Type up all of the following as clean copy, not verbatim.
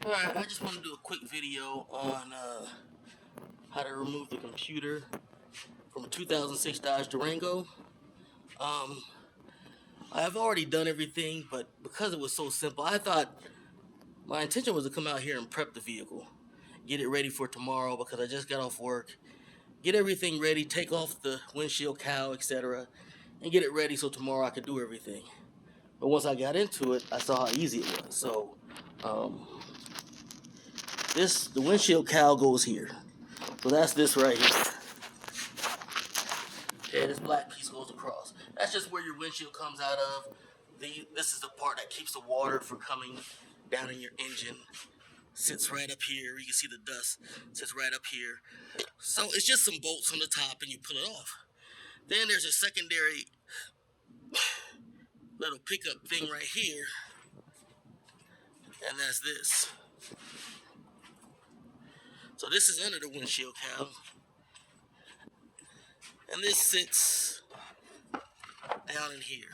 Alright, I just want to do a quick video on how to remove the computer from a 2006 Dodge Durango. Um, I've already done everything, but because it was so simple, I thought my intention was to come out here and prep the vehicle, get it ready for tomorrow because I just got off work, get everything ready, take off the windshield cowl, etc., and get it ready so tomorrow I could do everything. But once I got into it, I saw how easy it was. So, um, the windshield cowl goes here. So that's this right here. Okay, this black piece goes across. That's just where your windshield comes out of. This is the part that keeps the water from coming down in your engine. Sits right up here. You can see the dust sits right up here. So it's just some bolts on the top and you pull it off. Then there's a secondary little pickup thing right here. And that's this. So this is under the windshield cowl. And this sits down in here.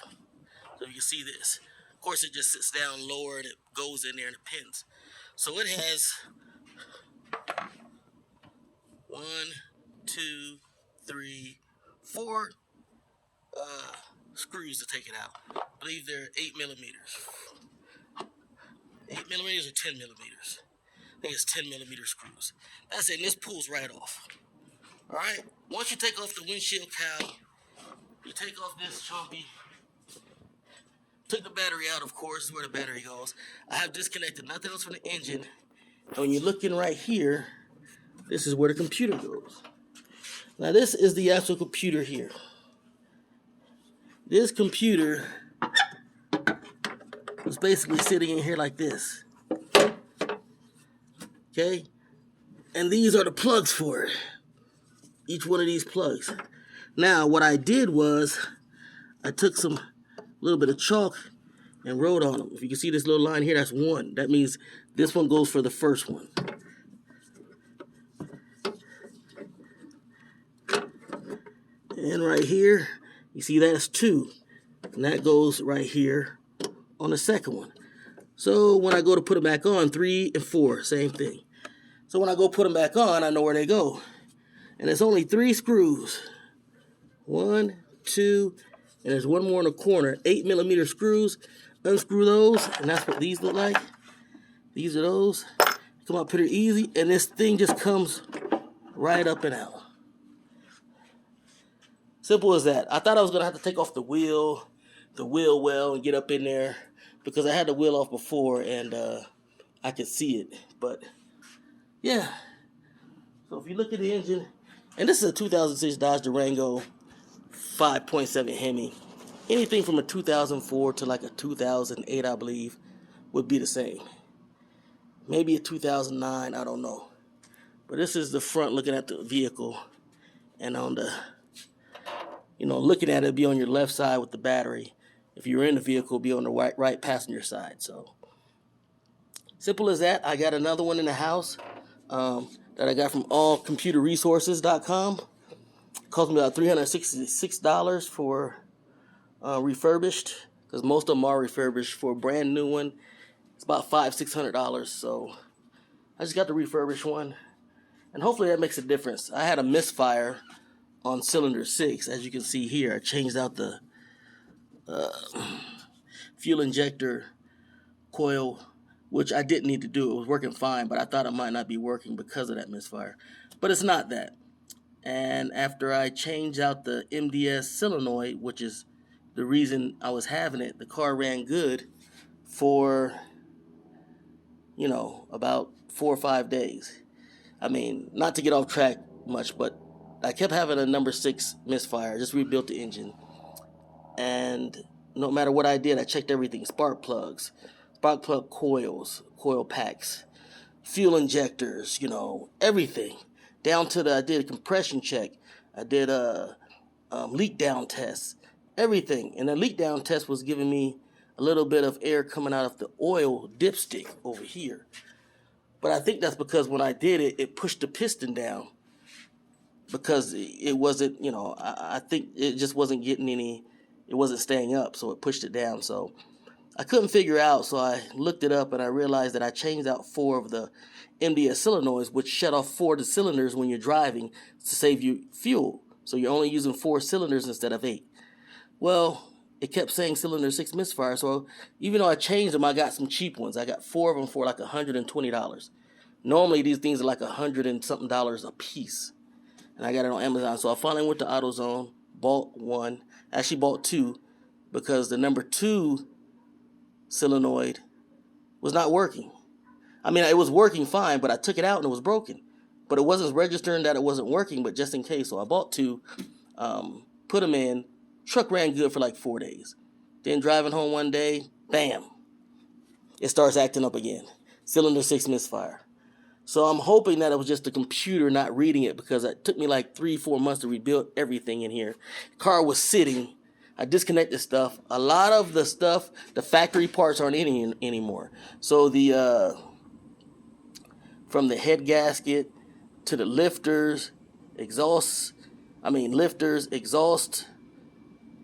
So you can see this. Of course, it just sits down lower and it goes in there and it pins. So it has 1, 2, 3, 4 screws to take it out. I believe they're 8 millimeters. 8 millimeters or 10 millimeters. I think it's 10 millimeter screws. That's it, and this pulls right off. Alright, once you take off the windshield cowl, you take off this chumpy. Took the battery out, of course, where the battery goes. I have disconnected nothing else from the engine. And when you're looking right here, this is where the computer goes. Now this is the actual computer here. This computer was basically sitting in here like this. Okay? And these are the plugs for it. Each one of these plugs. Now what I did was I took some little bit of chalk and wrote on them. If you can see this little line here, that's 1. That means this one goes for the first one. And right here, you see that's 2. And that goes right here on the second one. So when I go to put them back on, 3 and 4, same thing. So when I go put them back on, I know where they go. And it's only 3 screws. 1, 2, and there's one more in the corner. 8 millimeter screws. Unscrew those, and that's what these look like. These are those. Come up pretty easy, and this thing just comes right up and out. Simple as that. I thought I was gonna have to take off the wheel well, and get up in there because I had the wheel off before and I could see it. But yeah. So if you look at the engine, and this is a 2006 Dodge Durango 5.7 Hemi. Anything from a 2004 to like a 2008, I believe, would be the same. Maybe a 2009, I don't know. But this is the front looking at the vehicle. And on the, looking at it, be on your left side with the battery. If you're in the vehicle, be on the right passenger side. So, simple as that. I got another one in the house that I got from allcomputerresources.com. Cost me about $366 for refurbished, because most of them are refurbished. For a brand new one, it's about $500-600. So I just got the refurbished one, and hopefully that makes a difference. I had a misfire on cylinder 6, as you can see here. I changed out the fuel injector coil, which I didn't need to do. It was working fine, but I thought it might not be working because of that misfire. But it's not that. And after I changed out the MDS solenoid, which is the reason I was having it, the car ran good for, about 4 or 5 days. I mean, not to get off track much, but I kept having a number 6 misfire. Just rebuilt the engine. And no matter what I did, I checked everything. Spark plugs, spark plug coils, coil packs, fuel injectors, everything. Down to I did a compression check. I did a leak down test. Everything. And the leak down test was giving me a little bit of air coming out of the oil dipstick over here. But I think that's because when I did it, it pushed the piston down. Because it wasn't, I think it just wasn't getting it wasn't staying up, so it pushed it down. So I couldn't figure out, so I looked it up and I realized that I changed out 4 of the MDS solenoids, which shut off 4 of the cylinders when you're driving to save you fuel. So you're only using 4 cylinders instead of 8. Well, it kept saying cylinder 6 misfire, so even though I changed them, I got some cheap ones. I got 4 of them for like $120. Normally these things are like $100 and something a piece, and I got it on Amazon. So I finally went to AutoZone, bought one. Actually bought 2 because the number 2 solenoid was not working. I mean, it was working fine, but I took it out and it was broken. But it wasn't registering that it wasn't working, but just in case. So I bought 2, put them in. Truck ran good for like 4 days. Then driving home one day, bam, it starts acting up again. Cylinder 6 misfire. So I'm hoping that it was just the computer not reading it, because it took me like 3-4 months to rebuild everything in here. The car was sitting. I disconnected stuff. A lot of the stuff, the factory parts aren't in anymore. So the from the head gasket to the lifters, exhaust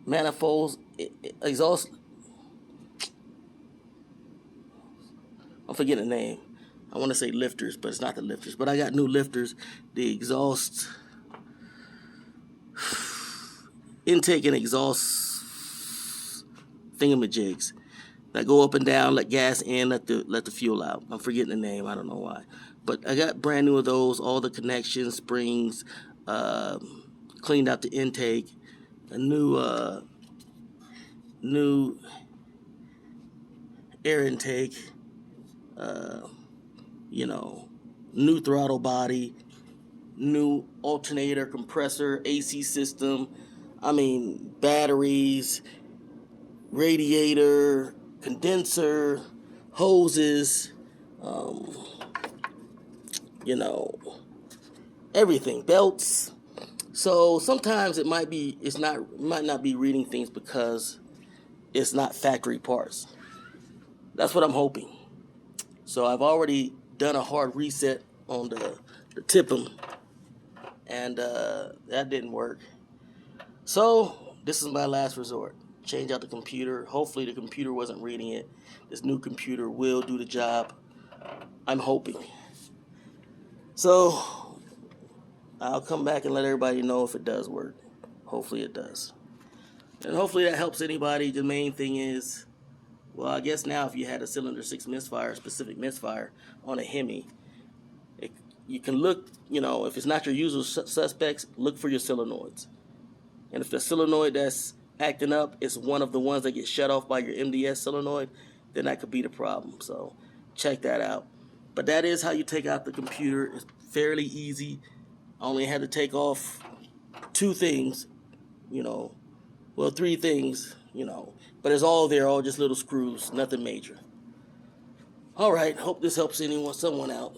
manifolds, exhaust. I'm forgetting the name. I want to say lifters, but it's not the lifters. But I got new lifters, the exhaust, intake and exhaust thingamajigs that go up and down, let gas in, let the fuel out. I'm forgetting the name. I don't know why. But I got brand new of those, all the connections, springs, cleaned out the intake, a new air intake, new throttle body, new alternator, compressor, AC system, batteries, radiator, condenser, hoses, everything, belts. So sometimes it might not be reading things because it's not factory parts. That's what I'm hoping. So I've already done a hard reset on the TIPM, and that didn't work. So this is my last resort. Change out the computer. Hopefully the computer wasn't reading it. This new computer will do the job. I'm hoping. So I'll come back and let everybody know if it does work. Hopefully it does. And hopefully that helps anybody. The main thing is, well, I guess now if you had a cylinder 6 misfire, specific misfire on a Hemi, you can look, if it's not your usual suspects, look for your solenoids. And if the solenoid that's acting up is one of the ones that get shut off by your MDS solenoid, then that could be the problem. So check that out. But that is how you take out the computer. It's fairly easy. I only had to take off 2 things, 3 things, but it's all there, all just little screws, nothing major. All right, hope this helps someone out.